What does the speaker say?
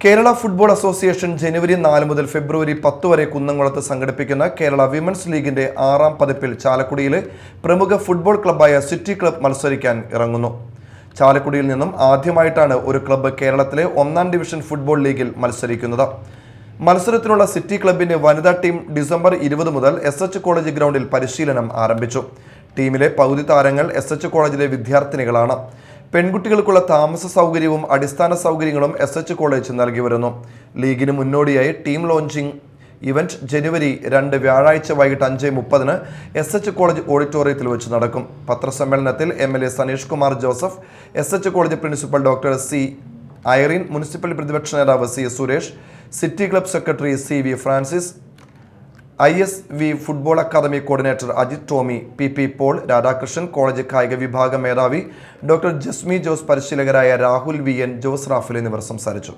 Kerala football association ജനുവരി 4 മുതൽ ഫെബ്രുവരി 10 വരെ കുന്നംകുളത്ത് സംഘടിപ്പിക്കുന്ന കേരള വിമൻസ് ലീഗിന്റെ 6ാം പതിപ്പിൽ ചാലക്കുടിയിലെ പ്രമുഖ ഫുട്ബോൾ ക്ലബ്ബായ സിറ്റി ക്ലബ്ബ് മത്സരിക്കാൻ ഇറങ്ങുന്നു. ചാലക്കുടിയിൽ നിന്നും ആദ്യമായിട്ടാണ് ഒരു ക്ലബ്ബ് കേരളത്തിലെ 1ാം ഡിവിഷൻ ഫുട്ബോൾ ലീഗിൽ മത്സരിക്കുന്നത്. മത്സരത്തിനുള്ള സിറ്റി ക്ലബ്ബിന്റെ വനിതാ ടീം ഡിസംബർ 20 മുതൽ SH കോളേജ് ഗ്രൗണ്ടിൽ പരിശീലനം ആരംഭിച്ചു. ടീമിലെ പകുതി താരങ്ങൾ SH കോളേജിലെ വിദ്യാർത്ഥിനികളാണ്. പെൺകുട്ടികൾക്കുള്ള താമസ സൗകര്യവും അടിസ്ഥാന സൗകര്യങ്ങളും SH കോളേജ് നൽകി വരുന്നു. ലീഗിന് മുന്നോടിയായി ടീം ലോഞ്ചിങ് ഇവന്റ് ജനുവരി 2 വ്യാഴാഴ്ച വൈകിട്ട് 5:30 SH കോളേജ് ഓഡിറ്റോറിയത്തിൽ വെച്ച് നടക്കും. പത്രസമ്മേളനത്തിൽ MLA Saneesh Kumar Joseph, SH college principal doctor C. Irene, municipal പ്രതിപക്ഷ നേതാവ് C. Suresh, city club secretary CV Francis, ISV football academy coordinator Ajith Tomy, PP Paul, Radhakrishnan, college കായിക വിഭാഗം മേധാവി ഡോക്ടർ ജസ്മി ജോസ്, പരിശീലകരായ രാഹുൽ VN, ജോസ് റാഫേൽ എന്നിവർ സംസാരിച്ചു.